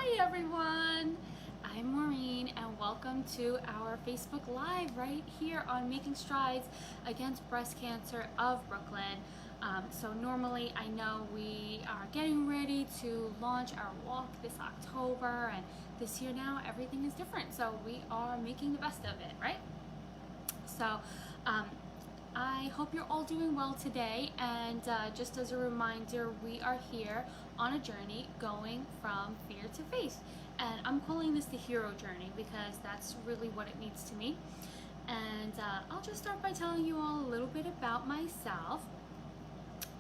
Hi everyone, I'm Maureen and welcome to our Facebook Live right here on Making Strides Against Breast Cancer of Brooklyn. So normally I know we are getting ready to launch our walk this October, and this year now everything is different, so we are making the best of it, right? So I hope you're all doing well today, and just as a reminder, we are here on a journey going from fear to faith, and I'm calling this the hero journey because that's really what it means to me. And I'll just start by telling you all a little bit about myself.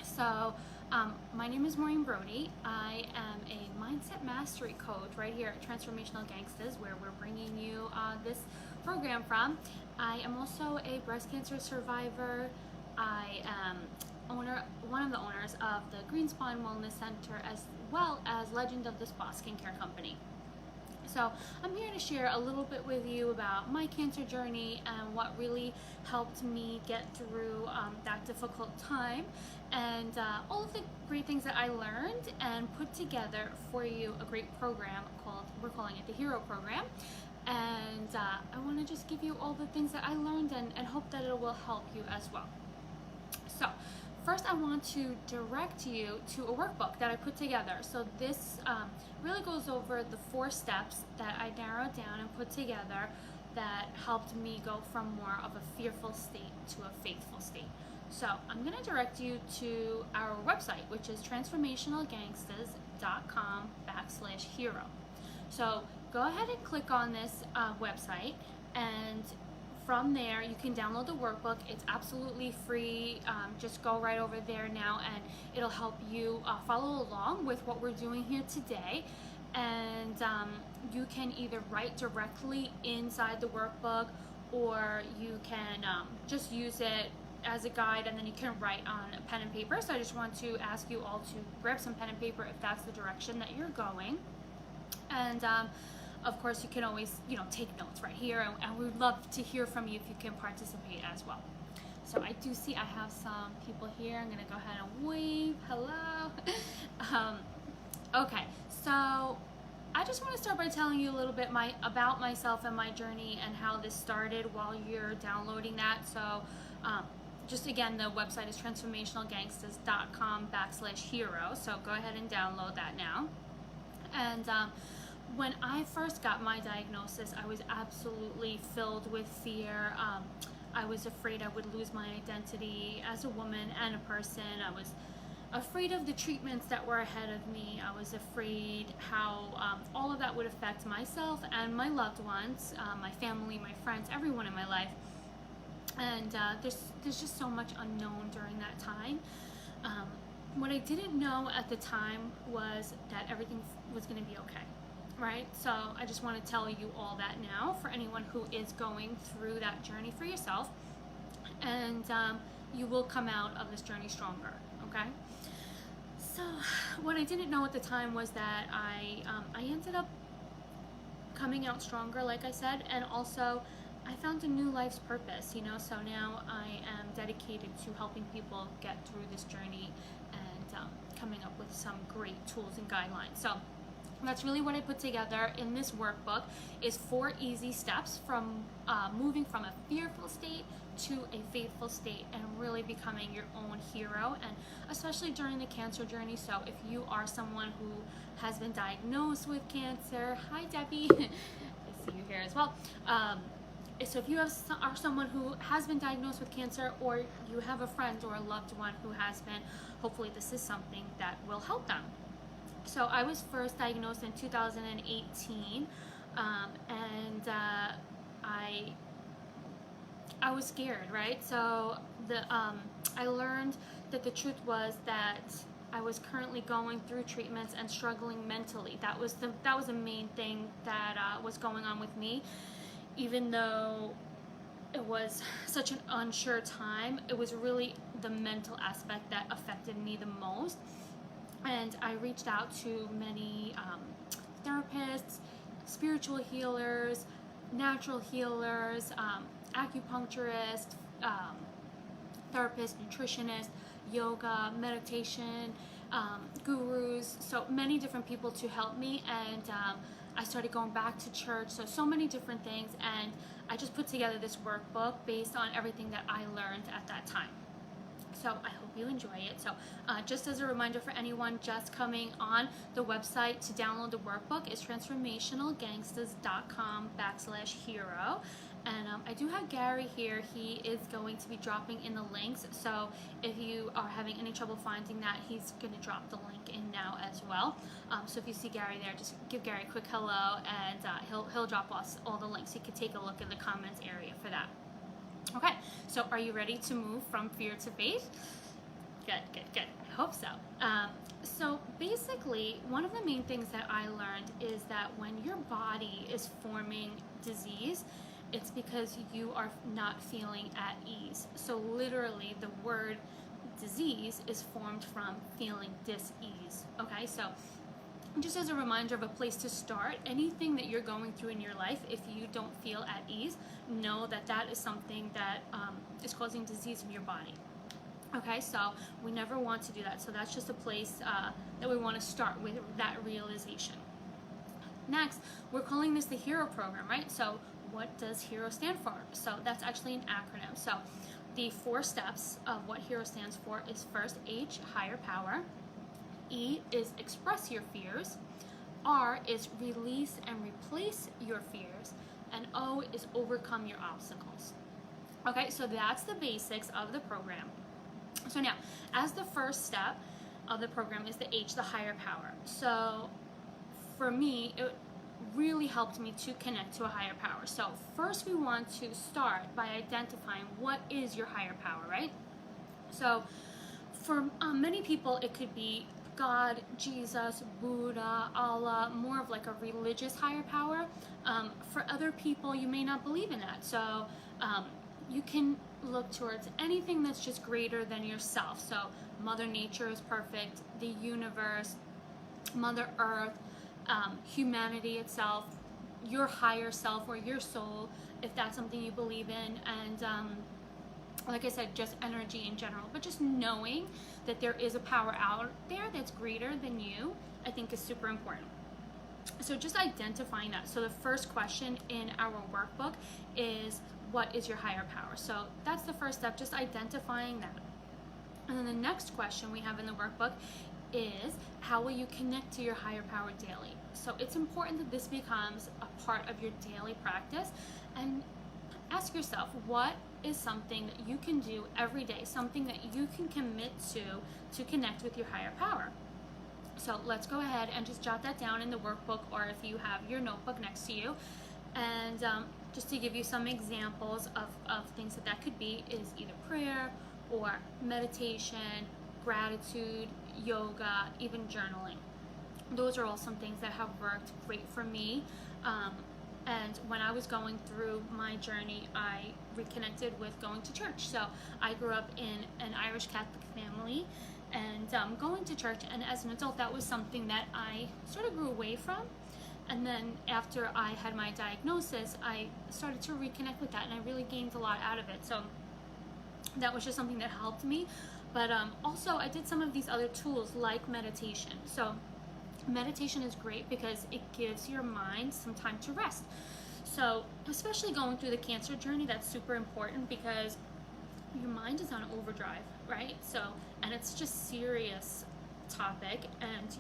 So my name is Maureen Brody. I am a mindset mastery coach right here at Transformational Gangstas, where we're bringing you this program from. I am also a breast cancer survivor. I am one of the owners of the Green Spine Wellness Center, as well as Legend of the Spa Skincare Company. So I'm here to share a little bit with you about my cancer journey and what really helped me get through that difficult time, and all of the great things that I learned and put together for you a great program we're calling it the Hero Program. And I want to just give you all the things that I learned and hope that it will help you as well. So first, I want to direct you to a workbook that I put together. So this really goes over the 4 steps that I narrowed down and put together that helped me go from more of a fearful state to a faithful state. So I'm going to direct you to our website, which is transformationalgangstas.com/hero. So go ahead and click on this website, and from there you can download the workbook. It's absolutely free. Just go right over there now and it'll help you follow along with what we're doing here today. And you can either write directly inside the workbook, or you can just use it as a guide, and then you can write on a pen and paper. So I just want to ask you all to grab some pen and paper if that's the direction that you're going. And of course, you can always, take notes right here, and we'd love to hear from you if you can participate as well. So I do see I have some people here. I'm gonna go ahead and wave, hello. Okay, so I just want to start by telling you a little bit about myself and my journey and how this started while you're downloading that. So just again, the website is transformationalgangstas.com/hero. So go ahead and download that now. And when I first got my diagnosis, I was absolutely filled with fear. I was afraid I would lose my identity as a woman and a person. I was afraid of the treatments that were ahead of me. I was afraid how all of that would affect myself and my loved ones, my family, my friends, everyone in my life. And there's just so much unknown during that time. What I didn't know at the time was that everything was going to be okay, right? So I just want to tell you all that now for anyone who is going through that journey for yourself, and you will come out of this journey stronger, okay? So what I didn't know at the time was that I ended up coming out stronger, like I said, and also I found a new life's purpose, so now I am dedicated to helping people get through this journey and coming up with some great tools and guidelines. So that's really what I put together in this workbook, is 4 easy steps from moving from a fearful state to a faithful state and really becoming your own hero, and especially during the cancer journey. So if you are someone who has been diagnosed with cancer, hi Debbie, I see you here as well. So if you are someone who has been diagnosed with cancer, or you have a friend or a loved one who has been, hopefully this is something that will help them. So I was first diagnosed in 2018, and I was scared, right? So I learned that the truth was that I was currently going through treatments and struggling mentally. That was the main thing that was going on with me. Even though it was such an unsure time, it was really the mental aspect that affected me the most. And I reached out to many therapists, spiritual healers, natural healers, acupuncturists, therapists, nutritionists, yoga, meditation, gurus, so many different people to help me, and I started going back to church, so many different things, and I just put together this workbook based on everything that I learned at that time. So I hope you enjoy it. So just as a reminder for anyone just coming on, the website to download the workbook is transformationalgangsters.com/hero. And I do have Gary here. He is going to be dropping in the links. So if you are having any trouble finding that, he's going to drop the link in now as well. So if you see Gary there, just give Gary a quick hello, and he'll drop us all the links. You can take a look in the comments area for that. Okay, so are you ready to move from fear to faith? Good. I hope so. So basically, one of the main things that I learned is that when your body is forming disease, it's because you are not feeling at ease. So literally, the word disease is formed from feeling dis-ease. Okay, so just as a reminder of a place to start, anything that you're going through in your life, if you don't feel at ease, know that that is something that is causing disease in your body. Okay, so we never want to do that. So that's just a place that we want to start with, that realization. Next, we're calling this the HERO program, right? So what does HERO stand for? So that's actually an acronym. So the 4 steps of what HERO stands for is first, H, higher power. E is express your fears. R is release and replace your fears. And O is overcome your obstacles. Okay, so that's the basics of the program. So now, as the first step of the program is the H, the higher power. So for me, it really helped me to connect to a higher power. So first we want to start by identifying what is your higher power, right? So for many people, it could be God, Jesus, Buddha, Allah, more of like a religious higher power. For other people, you may not believe in that. So you can look towards anything that's just greater than yourself. So Mother Nature is perfect, the universe, Mother Earth, humanity itself, your higher self or your soul, if that's something you believe in, and like I said, just energy in general. But just knowing that there is a power out there that's greater than you, I think is super important. So just identifying that. So the first question in our workbook is, what is your higher power? So that's the first step, just identifying that. And then the next question we have in the workbook is, how will you connect to your higher power daily? So it's important that this becomes a part of your daily practice, and ask yourself, what is something that you can do every day, something that you can commit to connect with your higher power? So let's go ahead and just jot that down in the workbook, or if you have your notebook next to you. And just to give you some examples of things that could be, is either prayer or meditation, gratitude, yoga, even journaling. Those are all some things that have worked great for me. And when I was going through my journey, I reconnected with going to church. So I grew up in an Irish Catholic family, and going to church, and as an adult, that was something that I sort of grew away from. And then after I had my diagnosis, I started to reconnect with that, and I really gained a lot out of it. So that was just something that helped me. But also I did some of these other tools like meditation. So meditation is great because it gives your mind some time to rest. So especially going through the cancer journey, that's super important because your mind is on overdrive, right? So, and it's just serious topic, and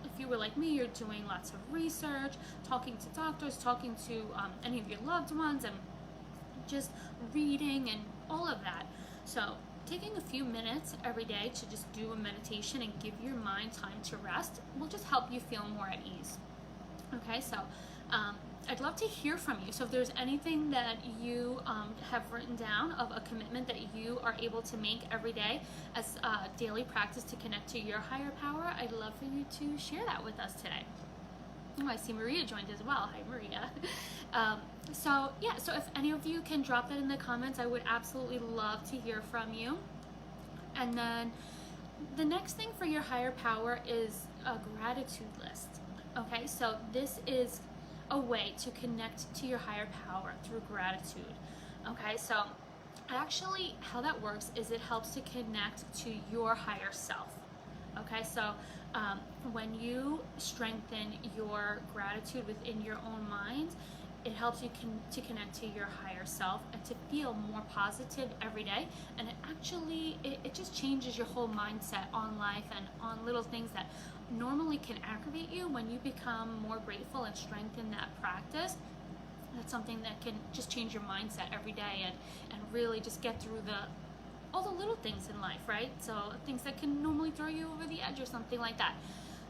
if you were like me, you're doing lots of research, talking to doctors, talking to any of your loved ones, and just reading and all of that. So taking a few minutes every day to just do a meditation and give your mind time to rest will just help you feel more at ease. Okay, so I'd love to hear from you. So if there's anything that you have written down of a commitment that you are able to make every day as a daily practice to connect to your higher power, I'd love for you to share that with us today. Oh, I see Maria joined as well. Hi, Maria. So if any of you can drop that in the comments, I would absolutely love to hear from you. And then the next thing for your higher power is a gratitude list. Okay, so this is a way to connect to your higher power through gratitude. Okay, so actually how that works is it helps to connect to your higher self. Okay, so when you strengthen your gratitude within your own mind, it helps you to connect to your higher self and to feel more positive every day. And it just changes your whole mindset on life and on little things that normally can aggravate you. When you become more grateful and strengthen that practice, that's something that can just change your mindset every day and really just get through all the little things in life, right? So things that can normally throw you over the edge or something like that.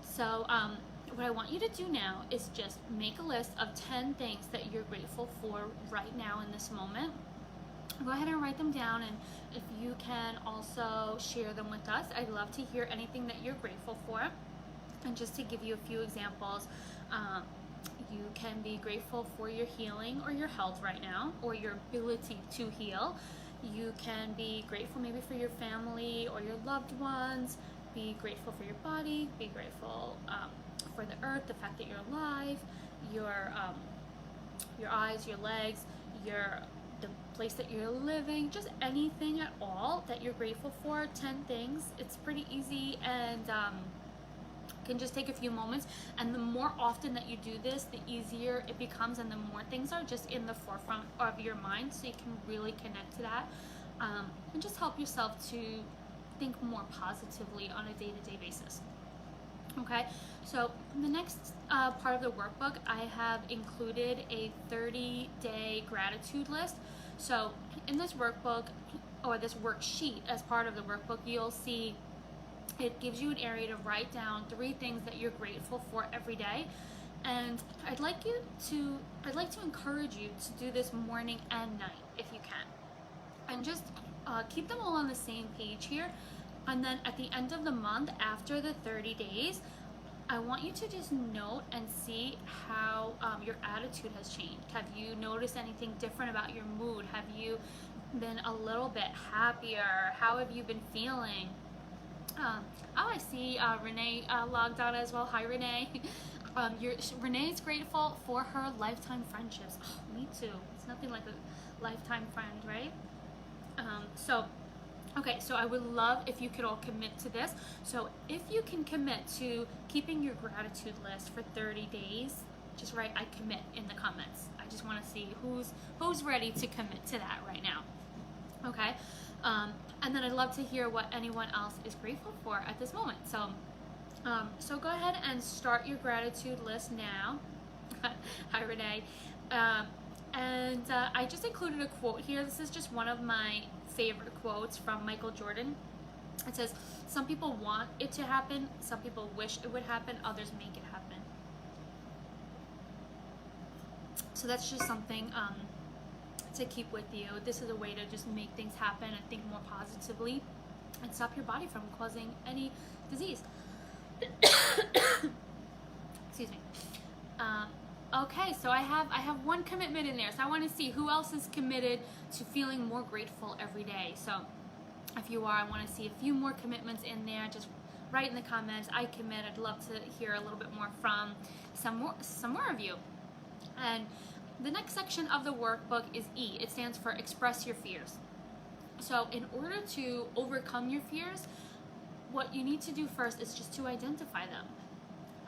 So what I want you to do now is just make a list of 10 things that you're grateful for right now in this moment. Go ahead and write them down, and if you can also share them with us, I'd love to hear anything that you're grateful for. And just to give you a few examples, you can be grateful for your healing or your health right now, or your ability to heal. You can be grateful maybe for your family or your loved ones. Be grateful for your body. Be grateful for the earth, the fact that you're alive, your eyes, your legs, the place that you're living, just anything at all that you're grateful for. 10 things. It's pretty easy and can just take a few moments, and the more often that you do this, the easier it becomes, and the more things are just in the forefront of your mind, so you can really connect to that and just help yourself to think more positively on a day-to-day basis. Okay, so the next part of the workbook, I have included a 30-day gratitude list. So in this workbook, or this worksheet, as part of the workbook, you'll see it gives you an area to write down 3 things that you're grateful for every day. And I'd like to encourage you to do this morning and night if you can. And just keep them all on the same page here. And then at the end of the month, after the 30 days, I want you to just note and see how your attitude has changed. Have you noticed anything different about your mood? Have you been a little bit happier? How have you been feeling? I see Renee logged on as well. Hi, Renee. Renee's grateful for her lifetime friendships. Oh, me too. It's nothing like a lifetime friend, right? Okay, so I would love if you could all commit to this. So if you can commit to keeping your gratitude list for 30 days, just write "I commit" in the comments. I just want to see who's ready to commit to that right now. Okay. And then I'd love to hear what anyone else is grateful for at this moment. So go ahead and start your gratitude list now. Hi, Renee. I just included a quote here. This is just one of my favorite quotes from Michael Jordan. It says, "Some people want it to happen, some people wish it would happen, others make it happen." So that's just something to keep with you. This is a way to just make things happen and think more positively and stop your body from causing any disease. Excuse me. Okay, so I have one commitment in there. So I want to see who else is committed to feeling more grateful every day. So if you are, I want to see a few more commitments in there. Just write in the comments, "I commit." I'd love to hear a little bit more from some more of you. And the next section of the workbook is E. It stands for express your fears. So in order to overcome your fears, what you need to do first is just to identify them.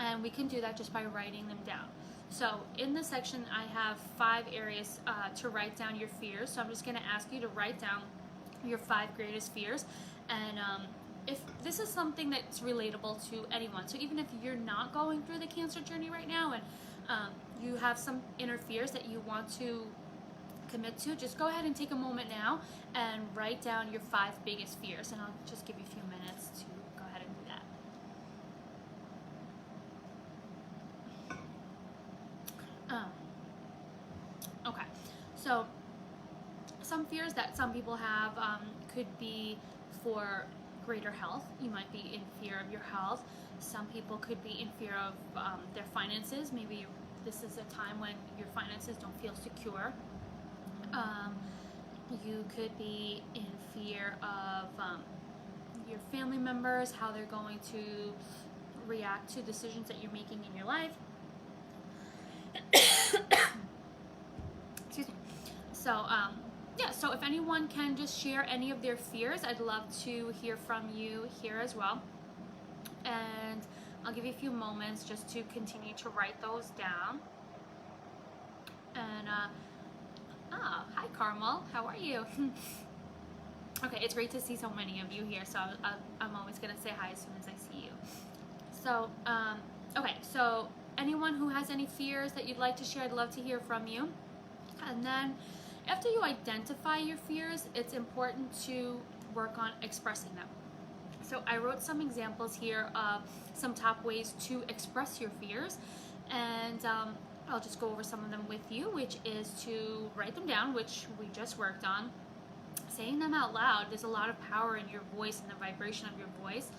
And we can do that just by writing them down. So in this section, I have 5 areas to write down your fears. So I'm just going to ask you to write down your 5 greatest fears. And if this is something that's relatable to anyone, so even if you're not going through the cancer journey right now and you have some inner fears that you want to commit to, just go ahead and take a moment now and write down your 5 biggest fears. And I'll just give you a few minutes to go ahead and do that. Okay, so some fears that some people have could be for greater health. You might be in fear of your health. Some people could be in fear of their finances. Maybe this is a time when your finances don't feel secure. You could be in fear of your family members, how they're going to react to decisions that you're making in your life. Excuse me. So, so if anyone can just share any of their fears, I'd love to hear from you here as well. and I'll give you a few moments just to continue to write those down. And hi Carmel, how are you? Okay, it's great to see so many of you here, so I'm always gonna say hi as soon as I see you. So okay, so anyone who has any fears that you'd like to share, I'd love to hear from you. And then after you identify your fears, it's important to work on expressing them. So I wrote some examples here of some top ways to express your fears, and I'll just go over some of them with you, which is to write them down, which we just worked on. Saying them out loud, there's a lot of power in your voice and the vibration of your voice.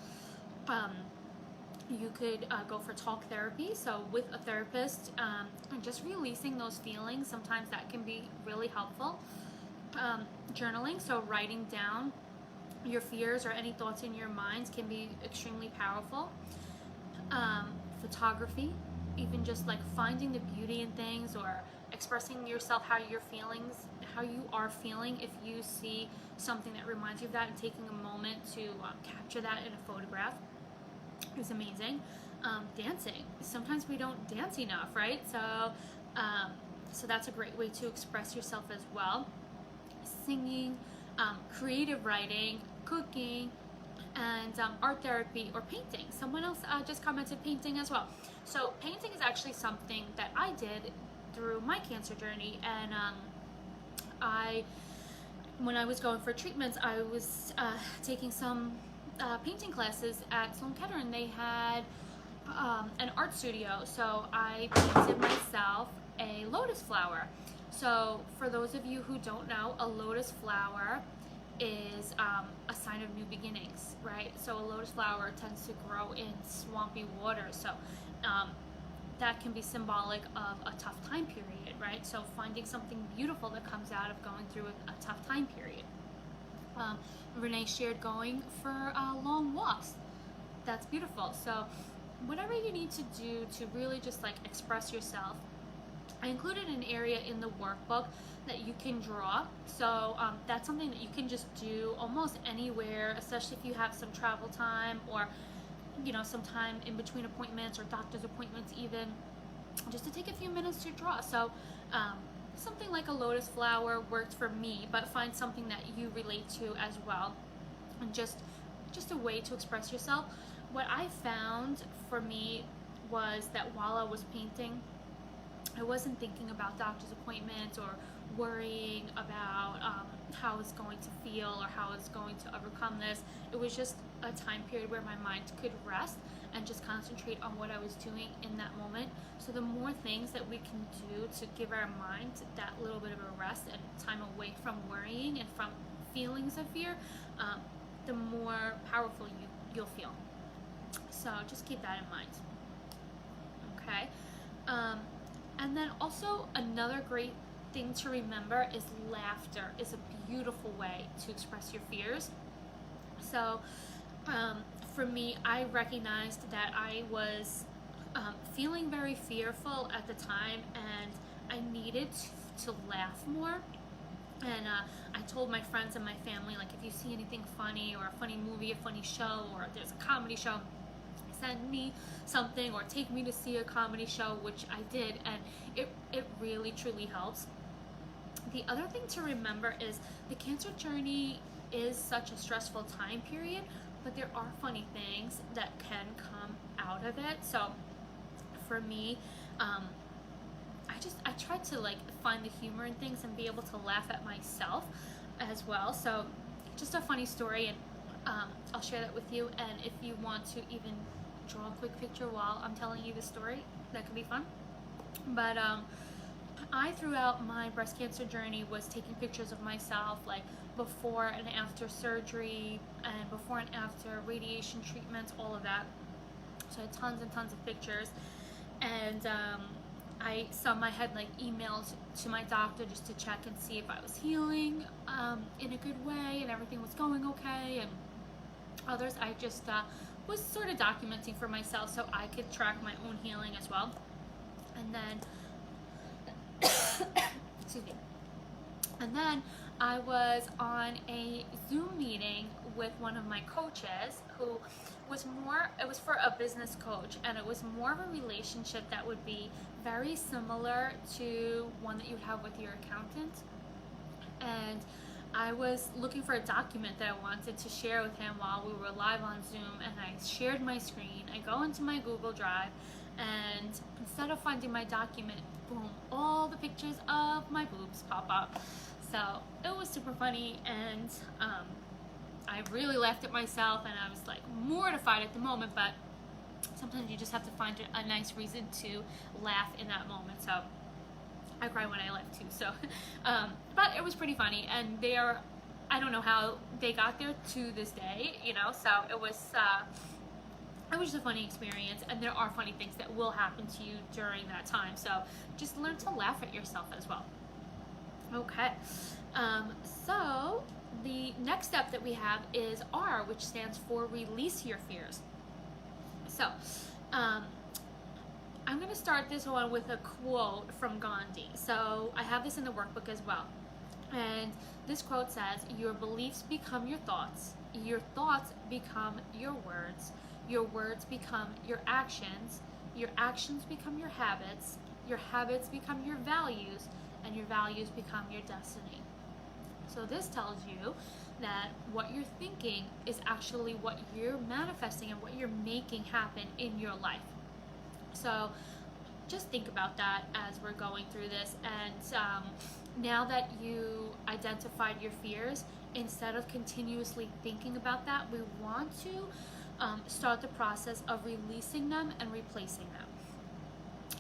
You could go for talk therapy, so with a therapist, and just releasing those feelings, sometimes that can be really helpful. Journaling, so writing down your fears or any thoughts in your minds can be extremely powerful. Photography, even just like finding the beauty in things or expressing yourself how you are feeling if you see something that reminds you of that, and taking a moment to capture that in a photograph is amazing. Dancing, sometimes we don't dance enough, right? So that's a great way to express yourself as well. Singing, creative writing, cooking, and art therapy or painting. Someone else just commented painting as well. So painting is actually something that I did through my cancer journey, and when I was going for treatments, I was taking some painting classes at Sloan Kettering. They had an art studio, so I painted myself a lotus flower. So for those of you who don't know, a lotus flower is a sign of new beginnings, right? So a lotus flower tends to grow in swampy water, so that can be symbolic of a tough time period, right? So finding something beautiful that comes out of going through a tough time period. Renee shared going for long walks. That's beautiful. So whatever you need to do to really just like express yourself. I included an area in the workbook that you can draw. So that's something that you can just do almost anywhere, especially if you have some travel time or some time in between appointments or doctor's appointments, even just to take a few minutes to draw. So something like a lotus flower worked for me, but find something that you relate to as well, and just a way to express yourself. What I found for me was that while I was painting, I wasn't thinking about doctor's appointments or worrying about how I was going to feel or how I was going to overcome this. It was just a time period where my mind could rest and just concentrate on what I was doing in that moment. So the more things that we can do to give our mind that little bit of a rest and time away from worrying and from feelings of fear, the more powerful you'll feel. So just keep that in mind. Okay. And then also another great thing to remember is laughter is a beautiful way to express your fears. So for me, I recognized that I was feeling very fearful at the time, and I needed to laugh more. And I told my friends and my family, like, if you see anything funny or a funny movie, a funny show, or there's a comedy show, send me something or take me to see a comedy show, which I did, and it really truly helps. The other thing to remember is the cancer journey is such a stressful time period, but there are funny things that can come out of it. So for me, I tried to like find the humor in things and be able to laugh at myself as well. So just a funny story, and I'll share that with you. And if you want to even draw a quick picture while I'm telling you the story, that could be fun. But I, throughout my breast cancer journey, was taking pictures of myself, like before and after surgery and before and after radiation treatments, all of that. So I had tons and tons of pictures. And some I had like emailed to my doctor just to check and see if I was healing in a good way and everything was going okay. And others I just was sort of documenting for myself so I could track my own healing as well. And then excuse me. And then I was on a Zoom meeting with one of my coaches who was more, it was for a business coach, and it was more of a relationship that would be very similar to one that you would have with your accountant. And I was looking for a document that I wanted to share with him while we were live on Zoom, and I shared my screen. I go into my Google Drive, and instead of finding my document, boom, all the pictures of my boobs pop up. So it was super funny, and I really laughed at myself, and I was like mortified at the moment, but sometimes you just have to find a nice reason to laugh in that moment. So I cry when I laugh too. So, but it was pretty funny, and I don't know how they got there to this day, you know. So it was just a funny experience, and there are funny things that will happen to you during that time. So just learn to laugh at yourself as well. Okay, so the next step that we have is R, which stands for release your fears. So, I'm going to start this one with a quote from Gandhi. So I have this in the workbook as well. And this quote says, your beliefs become your thoughts become your words become your actions become your habits become your values, and your values become your destiny. So this tells you that what you're thinking is actually what you're manifesting and what you're making happen in your life. So just think about that as we're going through this. And now that you identified your fears, instead of continuously thinking about that, we want to start the process of releasing them and replacing them.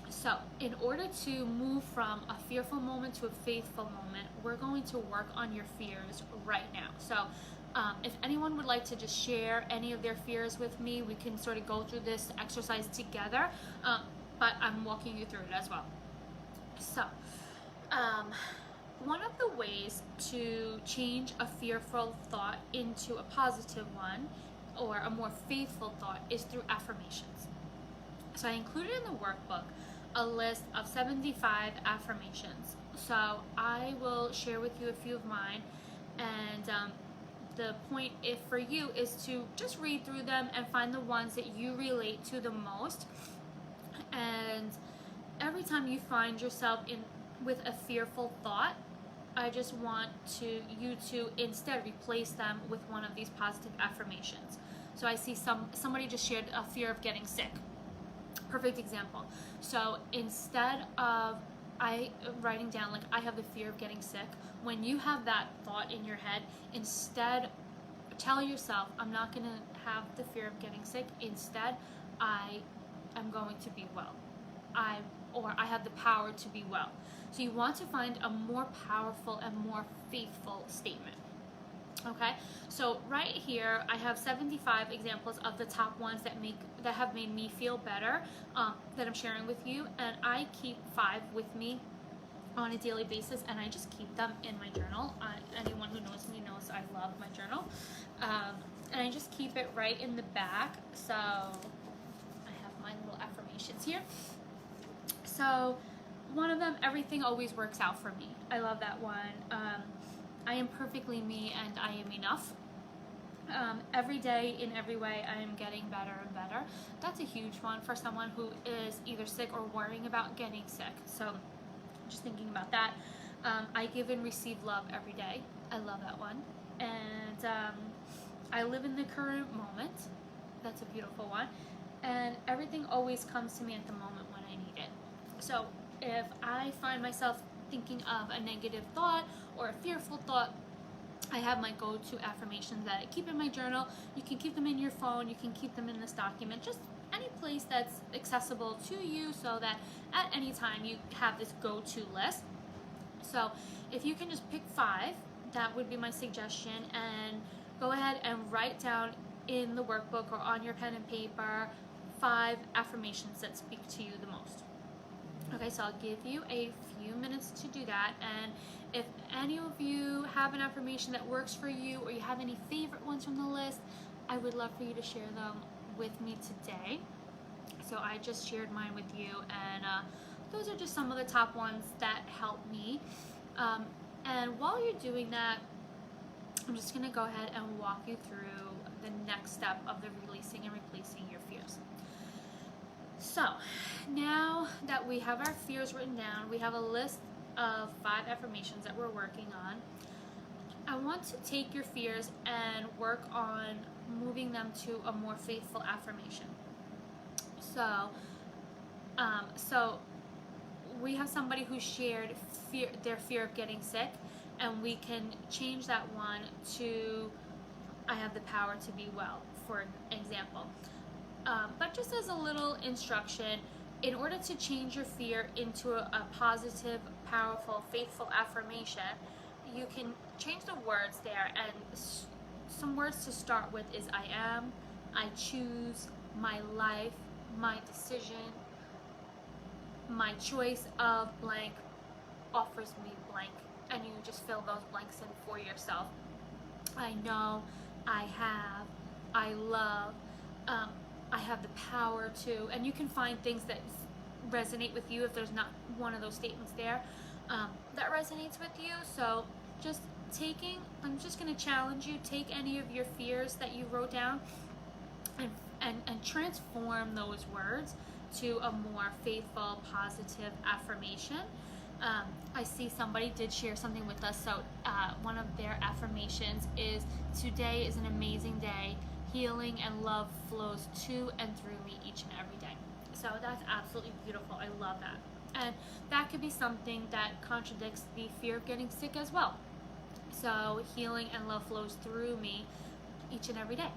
So in order to move from a fearful moment to a faithful moment, we're going to work on your fears right now. So if anyone would like to just share any of their fears with me, we can sort of go through this exercise together, but I'm walking you through it as well. So one of the ways to change a fearful thought into a positive one, or a more faithful thought, is through affirmations. So I included in the workbook a list of 75 affirmations. So I will share with you a few of mine, and the point for you is to just read through them and find the ones that you relate to the most. And every time you find yourself with a fearful thought, I just want you to instead replace them with one of these positive affirmations. So I see somebody just shared a fear of getting sick. Perfect example. So instead of writing down like I have the fear of getting sick, when you have that thought in your head, instead tell yourself, I'm not going to have the fear of getting sick. Instead, I am going to be well. I have the power to be well. So you want to find a more powerful and more faithful statement. Okay, so right here I have 75 examples of the top ones that have made me feel better, that I'm sharing with you, and I keep 5 with me on a daily basis, and I just keep them in my journal. Anyone who knows me knows I love my journal, and I just keep it right in the back. So I have my little affirmations here. So one of them, everything always works out for me. I love that one. I am perfectly me, and I am enough. Every day, in every way, I am getting better and better. That's a huge one for someone who is either sick or worrying about getting sick. So just thinking about that. I give and receive love every day. I love that one. And I live in the current moment. That's a beautiful one. And everything always comes to me at the moment when I need it. So if I find myself thinking of a negative thought or a fearful thought, I have my go-to affirmations that I keep in my journal. You can keep them in your phone, you can keep them in this document, just any place that's accessible to you, so that at any time you have this go-to list. So if you can just pick 5, that would be my suggestion, and go ahead and write down in the workbook or on your pen and paper 5 affirmations that speak to you the most. Okay, so I'll give you a few minutes to do that, and if any of you have an affirmation that works for you, or you have any favorite ones from the list, I would love for you to share them with me today. So I just shared mine with you, and those are just some of the top ones that help me. And while you're doing that, I'm just going to go ahead and walk you through the next step of the releasing and replacing your fears. So now that we have our fears written down, we have a list of 5 affirmations that we're working on. I want to take your fears and work on moving them to a more faithful affirmation. So we have somebody who shared their fear of getting sick, and we can change that one to I have the power to be well, for example. But just as a little instruction, in order to change your fear into a positive, powerful, faithful affirmation, you can change the words there, and some words to start with is I am, I choose, my life, my decision, my choice of blank offers me blank, and you just fill those blanks in for yourself. I know, I have, I love, I have the power to, and you can find things that resonate with you if there's not one of those statements there that resonates with you. So just I'm just going to challenge you, take any of your fears that you wrote down and transform those words to a more faithful, positive affirmation. I see somebody did share something with us. So one of their affirmations is, today is an amazing day. Healing and love flows to and through me each and every day. So that's absolutely beautiful. I love that. And that could be something that contradicts the fear of getting sick as well. So healing and love flows through me each and every day.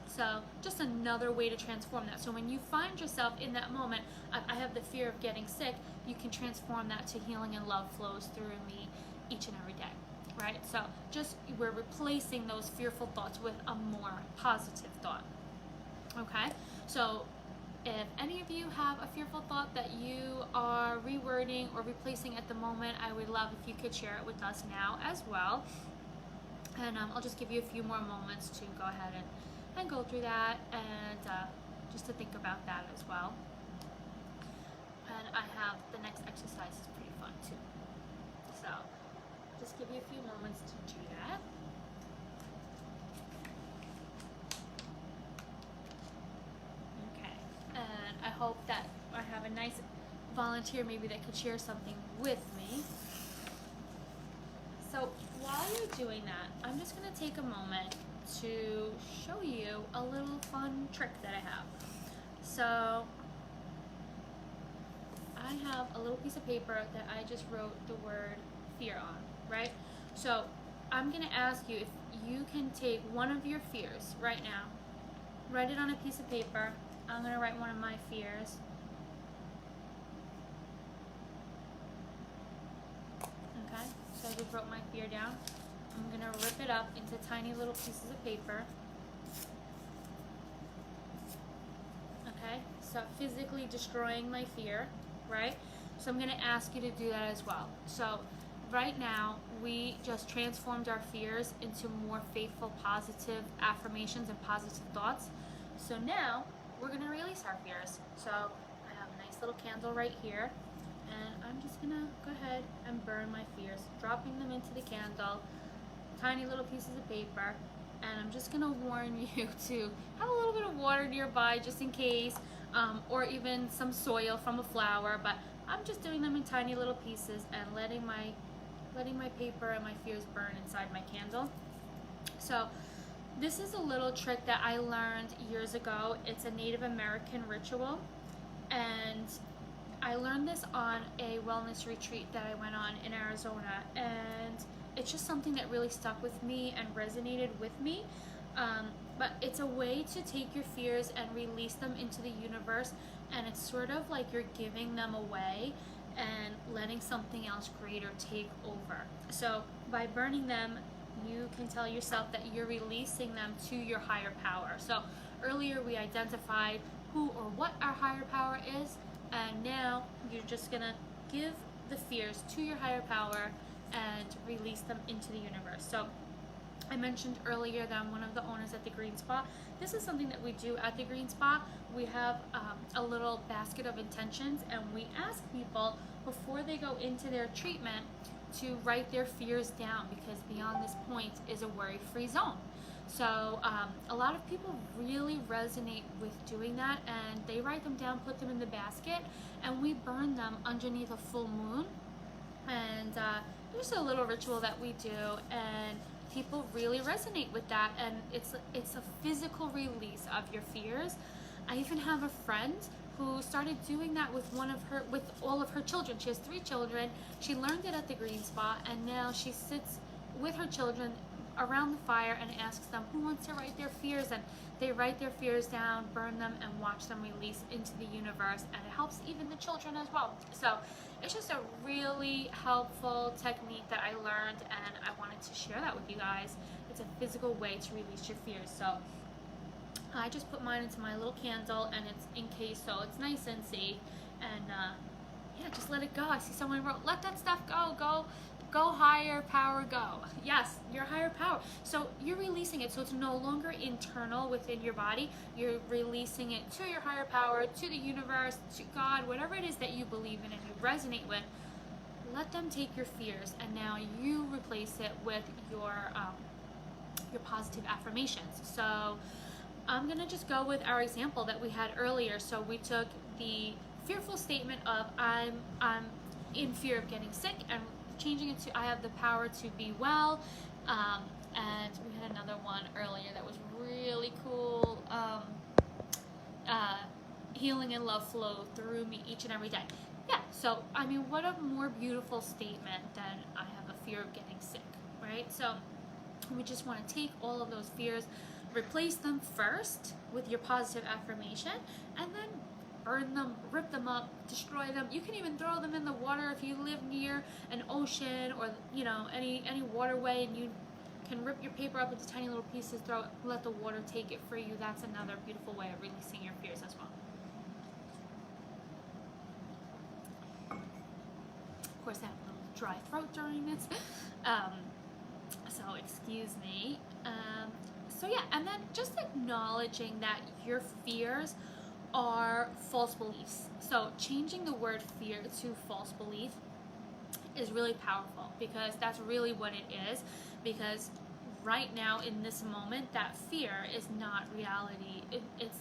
So just another way to transform that. So when you find yourself in that moment, I have the fear of getting sick, you can transform that to healing and love flows through me each and every day, right? So just we're replacing those fearful thoughts with a more positive thought, okay? So if any of you have a fearful thought that you are rewording or replacing at the moment, I would love if you could share it with us now as well. And I'll just give you a few more moments to go ahead and go through that, and just to think about that as well. And I have the next exercise is pretty fun too. So just give you a few moments to do that. Okay, and I hope that I have a nice volunteer maybe that could share something with me. So while you're doing that, I'm just going to take a moment to show you a little fun trick that I have. So I have a little piece of paper that I just wrote the word fear on, right? So I'm going to ask you if you can take one of your fears right now, write it on a piece of paper. I'm going to write one of my fears. Okay, so I just wrote my fear down. I'm going to rip it up into tiny little pieces of paper. Okay, so physically destroying my fear, right? So I'm going to ask you to do that as well. So right now, we just transformed our fears into more faithful, positive affirmations and positive thoughts. So now, we're going to release our fears. So I have a nice little candle right here, and I'm just going to go ahead and burn my fears, dropping them into the candle, tiny little pieces of paper, and I'm just going to warn you to have a little bit of water nearby just in case, or even some soil from a flower, but I'm just doing them in tiny little pieces and letting my paper and my fears burn inside my candle. So this is a little trick that I learned years ago. It's a Native American ritual, and I learned this on a wellness retreat that I went on in Arizona, and it's just something that really stuck with me and resonated with me. But it's a way to take your fears and release them into the universe, and it's sort of like you're giving them away and letting something else greater take over. So by burning them, you can tell yourself that you're releasing them to your higher power. So earlier we identified who or what our higher power is, and now you're just gonna give the fears to your higher power and release them into the universe. So I mentioned earlier that I'm one of the owners at the Green Spa. This is something that we do at the Green Spa. We have a little basket of intentions, and we ask people before they go into their treatment to write their fears down, because beyond this point is a worry-free zone. So a lot of people really resonate with doing that, and they write them down, put them in the basket, and we burn them underneath a full moon. And there's a little ritual that we do, and people really resonate with that, and it's a physical release of your fears. I even have a friend who started doing that with all of her children. She has 3 children. She learned it at the Green Spa, and now she sits with her children around the fire and asks them who wants to write their fears, and they write their fears down, burn them, and watch them release into the universe, and it helps even the children as well. So it's just a really helpful technique that I learned, and I wanted to share that with you guys. It's a physical way to release your fears. So I just put mine into my little candle, and it's encased so it's nice and safe. And yeah, just let it go. I see someone wrote, let that stuff go higher power, go. Yes, your higher power. So you're releasing it, so it's no longer internal within your body. You're releasing it to your higher power, to the universe, to God, whatever it is that you believe in and you resonate with. Let them take your fears, and now you replace it with your positive affirmations. So I'm gonna just go with our example that we had earlier. So we took the fearful statement of I'm in fear of getting sick, and changing it to I have the power to be well. And we had another one earlier that was really cool. Healing and love flow through me each and every day. Yeah, so I mean, what a more beautiful statement than I have a fear of getting sick, right? So we just want to take all of those fears, replace them first with your positive affirmation, and then burn them, rip them up, destroy them. You can even throw them in the water if you live near an ocean or any waterway, and you can rip your paper up into tiny little pieces, let the water take it for you. That's another beautiful way of releasing your fears as well. Of course, I have a little dry throat during this, so excuse me. So yeah, and then just acknowledging that your fears are false beliefs. So changing the word fear to false belief is really powerful, because that's really what it is. Because right now in this moment, that fear is not reality. It's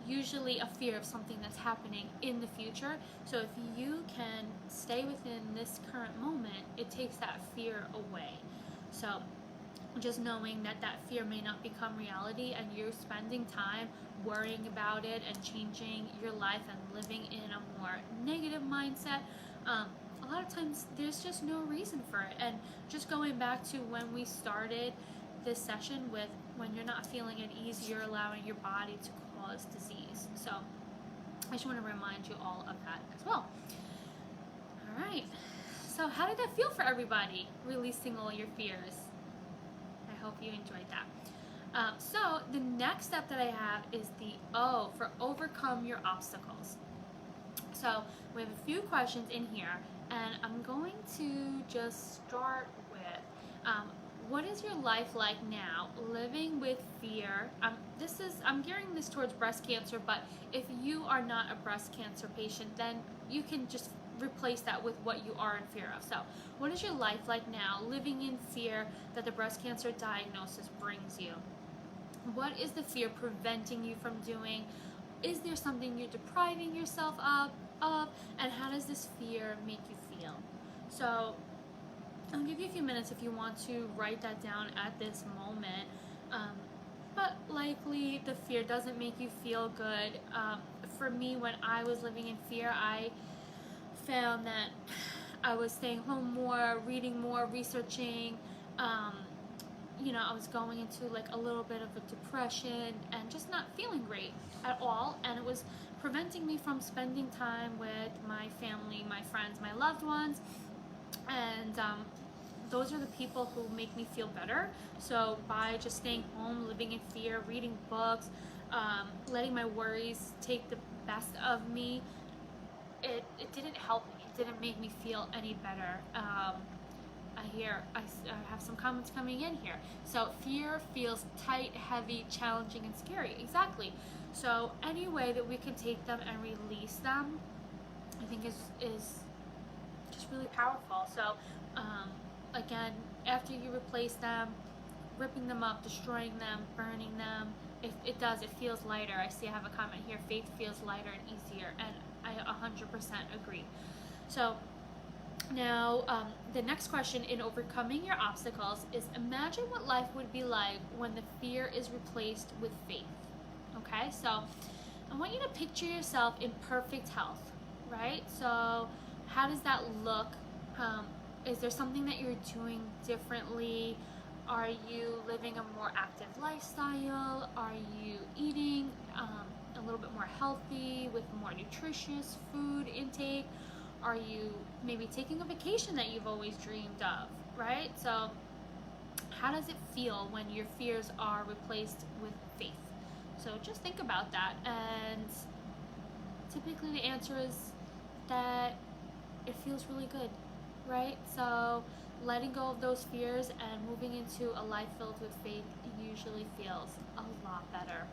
usually a fear of something that's happening in the future. So if you can stay within this current moment, it takes that fear away. So just knowing that that fear may not become reality, and you're spending time worrying about it and changing your life and living in a more negative mindset, a lot of times there's just no reason for it. And just going back to when we started this session with, when you're not feeling at ease, you're allowing your body to cause disease. So I just want to remind you all of that as well. All right, so how did that feel for everybody, releasing all your fears? I hope you enjoyed that. So the next step that I have is the O for overcome your obstacles. So we have a few questions in here, and I'm going to just start with, what is your life like now, living with fear? I'm gearing this towards breast cancer, but if you are not a breast cancer patient, then you can just replace that with what you are in fear of. So what is your life like now, living in fear that the breast cancer diagnosis brings you? What is the fear preventing you from doing? Is there something you're depriving yourself of? And how does this fear make you feel? So I'll give you a few minutes if you want to write that down at this moment. But likely the fear doesn't make you feel good. For me, when I was living in fear, I found that I was staying home more, reading more, researching. I was going into like a little bit of a depression and just not feeling great at all. And it was preventing me from spending time with my family, my friends, my loved ones. And those are the people who make me feel better. So by just staying home, living in fear, reading books, letting my worries take the best of me, it didn't help me. It didn't make me feel any better. I have some comments coming in here. So fear feels tight, heavy, challenging, and scary. Exactly. So any way that we can take them and release them, I think is just really powerful. So again, after you replace them, ripping them up, destroying them, burning them, it feels lighter. I see I have a comment here, faith feels lighter and easier, and I 100% agree. So now, the next question in overcoming your obstacles is imagine what life would be like when the fear is replaced with faith. Okay, so I want you to picture yourself in perfect health, right? So, how does that look? Is there something that you're doing differently? Are you living a more active lifestyle? Are you eating a little bit more healthy with more nutritious food intake? Are you maybe taking a vacation that you've always dreamed of, right? So how does it feel when your fears are replaced with faith? So just think about that, and typically the answer is that it feels really good, right? So letting go of those fears and moving into a life filled with faith usually feels a lot better.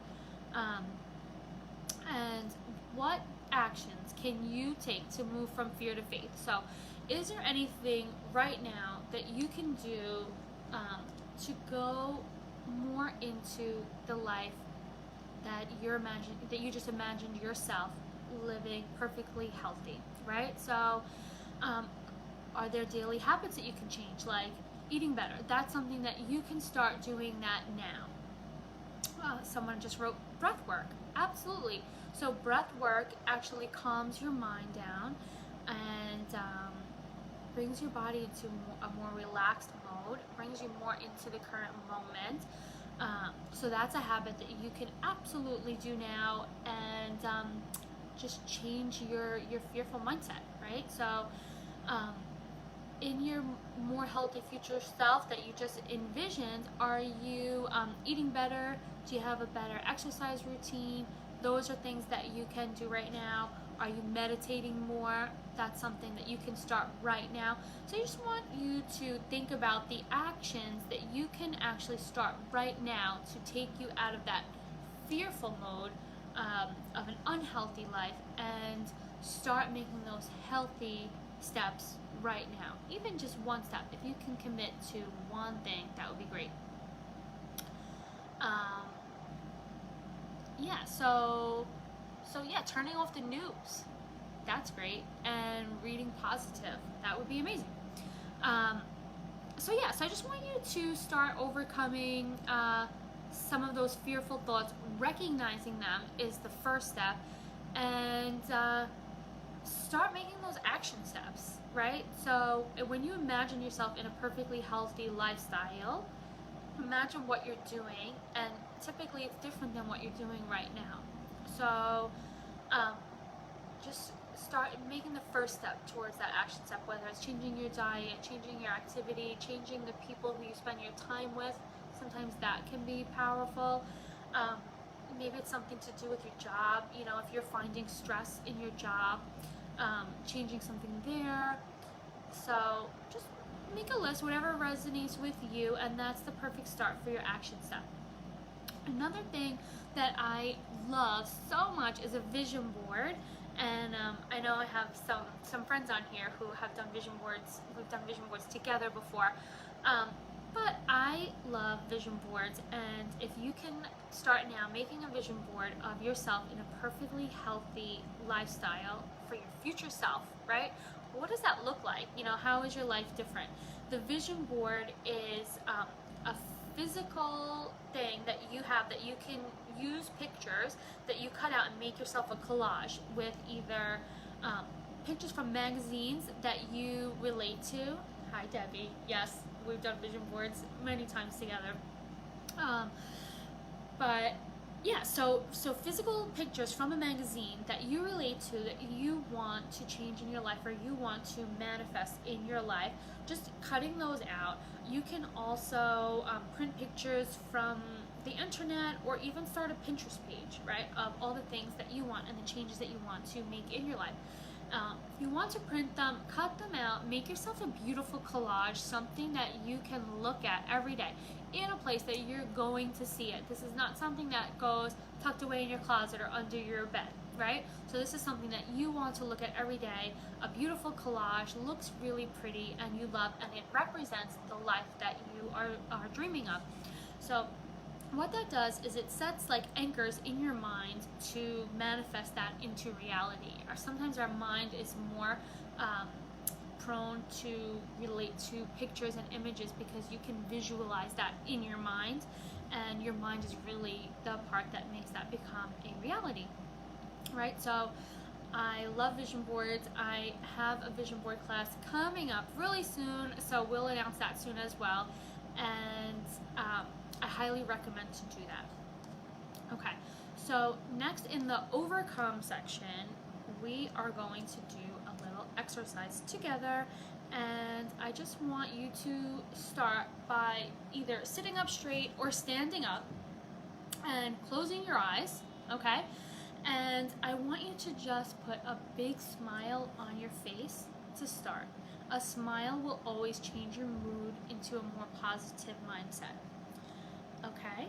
And what actions can you take to move from fear to faith? So is there anything right now that you can do to go more into the life that you just imagined yourself living perfectly healthy, right? So are there daily habits that you can change, like eating better? That's something that you can start doing that now. Someone just wrote breath work. Absolutely. So breath work actually calms your mind down and brings your body into a more relaxed mode, brings you more into the current moment. So that's a habit that you can absolutely do now, and just change your fearful mindset, right? So in your more healthy future self that you just envisioned, are you eating better? Do you have a better exercise routine? Those are things that you can do right now. Are you meditating more? That's something that you can start right now. So I just want you to think about the actions that you can actually start right now to take you out of that fearful mode of an unhealthy life and start making those healthy steps right now. Even just one step. If you can commit to one thing, that would be great. Yeah, turning off the news, that's great, and reading positive, that would be amazing. So I just want you to start overcoming some of those fearful thoughts. Recognizing them is the first step, and start making those action steps, right? So when you imagine yourself in a perfectly healthy lifestyle, imagine what you're doing, and typically it's different than what you're doing right now. So just start making the first step towards that action step, whether it's changing your diet, changing your activity, changing the people who you spend your time with. Sometimes that can be powerful. Maybe it's something to do with your job. If you're finding stress in your job, changing something there. So just make a list, whatever resonates with you, and that's the perfect start for your action step. Another thing that I love so much is a vision board, and I know I have some friends on here who have done vision boards. We've done vision boards together before, but I love vision boards, and if you can start now making a vision board of yourself in a perfectly healthy lifestyle for your future self, right? What does that look like? How is your life different? The vision board is a physical thing that you have that you can use pictures that you cut out and make yourself a collage with either pictures from magazines that you relate to. Hi, Debbie. Yes, we've done vision boards many times together. But yeah, so physical pictures from a magazine that you relate to, that you want to change in your life or you want to manifest in your life, just cutting those out. You can also print pictures from the internet, or even start a Pinterest page, right, of all the things that you want and the changes that you want to make in your life. If you want to print them, cut them out, make yourself a beautiful collage, something that you can look at every day in a place that you're going to see it. This is not something that goes tucked away in your closet or under your bed, right? So this is something that you want to look at every day. A beautiful collage, looks really pretty, and you love, and it represents the life that you are dreaming of. So what that does is it sets like anchors in your mind to manifest that into reality. Or sometimes our mind is more prone to relate to pictures and images because you can visualize that in your mind, and your mind is really the part that makes that become a reality, right? So I love vision boards. I have a vision board class coming up really soon, so we'll announce that soon as well. And I highly recommend to do that. Okay, so next in the overcome section, we are going to do a little exercise together, and I just want you to start by either sitting up straight or standing up and closing your eyes, okay? And I want you to just put a big smile on your face to start. A smile will always change your mood into a more positive mindset. Okay,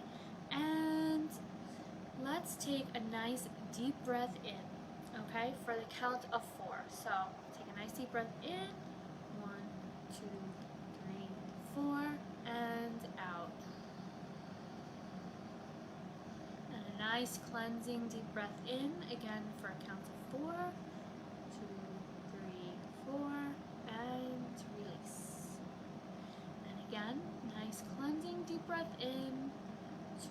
and let's take a nice deep breath in, okay, for the count of 4. So take a nice deep breath in, 1, 2, 3, 4, and out. And a nice cleansing deep breath in, again for a count of 4, 2, 3, 4, and release. And again, nice cleansing deep breath in, 2,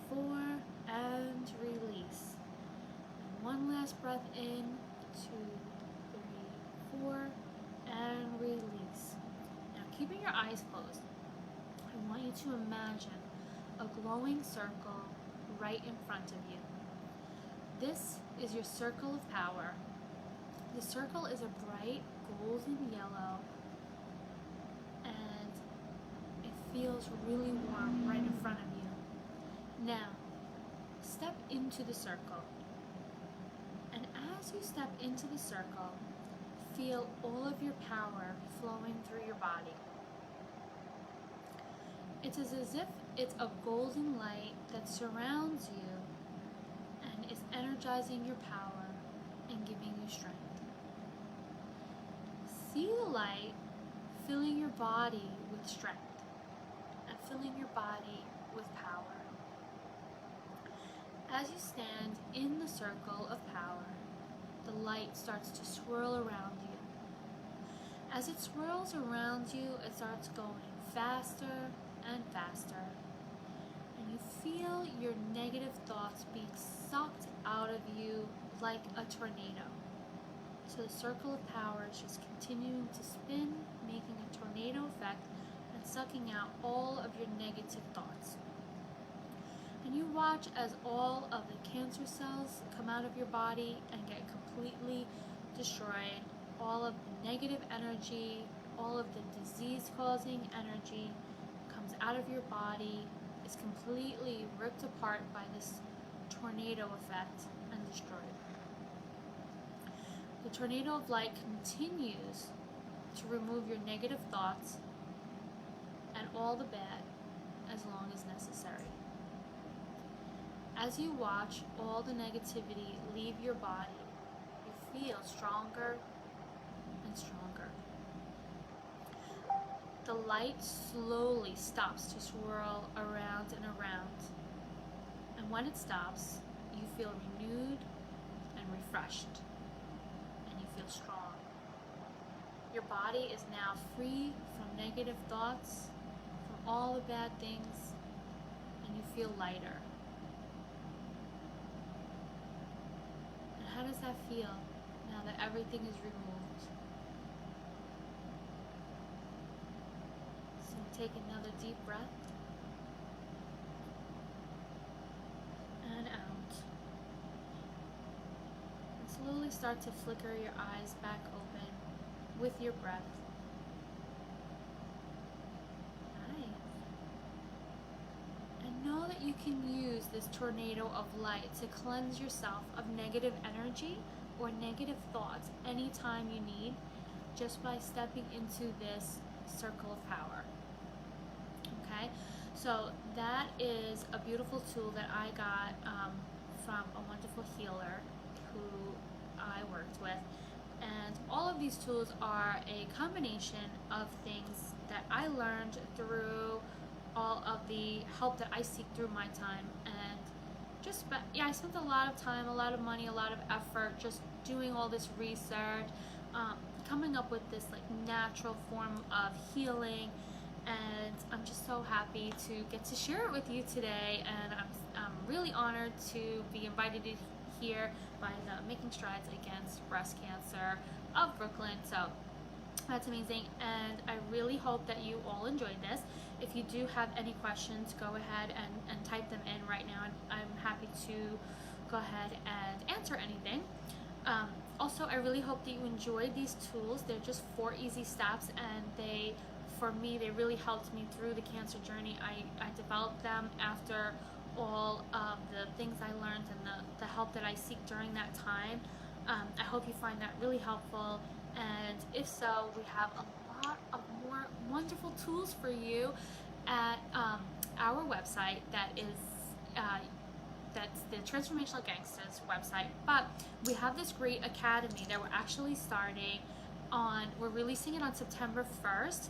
3, 4, and release. And one last breath in, 2, 3, 4, and release. Now, keeping your eyes closed, I want you to imagine a glowing circle right in front of you. This is your circle of power. The circle is a bright golden yellow, and it feels really warm right in front of you. Now, step into the circle. And as you step into the circle, feel all of your power flowing through your body. It's as if it's a golden light that surrounds you and is energizing your power and giving you strength. See the light filling your body with strength and filling your body with power. As you stand in the circle of power, the light starts to swirl around you. As it swirls around you, it starts going faster and faster, and you feel your negative thoughts being sucked out of you like a tornado. So the circle of power is just continuing to spin, making a tornado effect and sucking out all of your negative thoughts. And you watch as all of the cancer cells come out of your body and get completely destroyed. All of the negative energy, all of the disease-causing energy comes out of your body, is completely ripped apart by this tornado effect and destroyed. The tornado of light continues to remove your negative thoughts and all the bad as long as necessary. As you watch all the negativity leave your body, you feel stronger and stronger. The light slowly stops to swirl around and around, and when it stops, you feel renewed and refreshed, and you feel strong. Your body is now free from negative thoughts, from all the bad things, and you feel lighter. And how does that feel now that everything is removed? So take another deep breath. And out. And slowly start to flicker your eyes back open with your breath. Nice. And know that you can use this tornado of light to cleanse yourself of negative energy or negative thoughts anytime you need, just by stepping into this circle of power. Okay, so that is a beautiful tool that I got from a wonderful healer who I worked with. And all of these tools are a combination of things that I learned through all of the help that I seek through my time. And I spent a lot of time, a lot of money, a lot of effort just doing all this research, coming up with this like natural form of healing. And I'm just so happy to get to share it with you today. And I'm really honored to be invited here by the Making Strides Against Breast Cancer of Brooklyn. So that's amazing, and I really hope that you all enjoyed this. If you do have any questions, go ahead and type them in right now, and I'm happy to go ahead and answer anything. Also, I really hope that you enjoyed these tools. They're just 4 easy steps, and for me, they really helped me through the cancer journey. I developed them after all of the things I learned and the help that I seek during that time. I hope you find that really helpful, and if so, we have a lot of more wonderful tools for you at our website. That's the Transformational Gangsters website, but we have this great academy that we're actually starting on. We're releasing it on September 1st,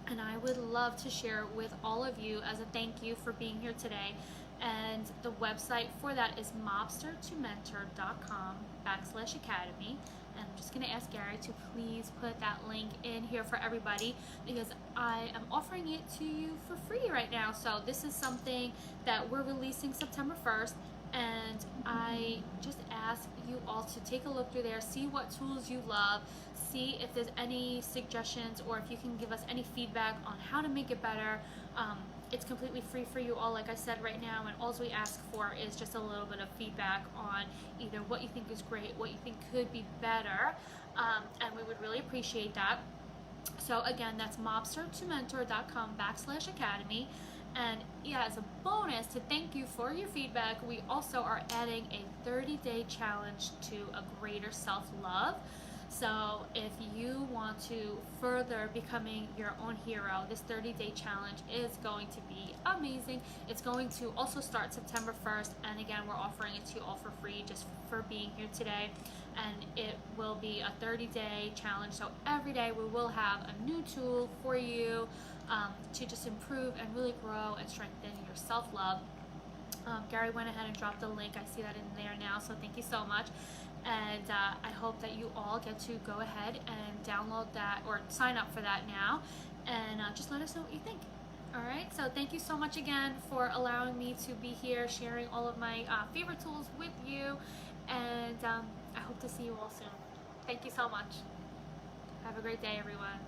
and I would love to share it with all of you as a thank you for being here today. And the website for that is mobster2mentor.com/academy. And I'm just going to ask Gary to please put that link in here for everybody, because I am offering it to you for free right now. So this is something that we're releasing September 1st. And I just ask you all to take a look through there, see what tools you love, see if there's any suggestions, or if you can give us any feedback on how to make it better. It's completely free for you all, like I said right now, and all we ask for is just a little bit of feedback on either what you think is great, what you think could be better, and we would really appreciate that. So again, that's mobster2mentor.com/academy. And yeah, as a bonus to thank you for your feedback, we also are adding a 30-day challenge to a greater self-love. So if you want to further becoming your own hero, this 30-day challenge is going to be amazing. It's going to also start September 1st, and again, we're offering it to you all for free just for being here today. And it will be a 30-day challenge, so every day we will have a new tool for you to just improve and really grow and strengthen your self-love. Gary went ahead and dropped the link. I see that in there now, so thank you so much. And I hope that you all get to go ahead and download that or sign up for that now, and just let us know what you think. All right, so thank you so much again for allowing me to be here sharing all of my favorite tools with you, and I hope to see you all soon. Thank you so much. Have a great day, everyone.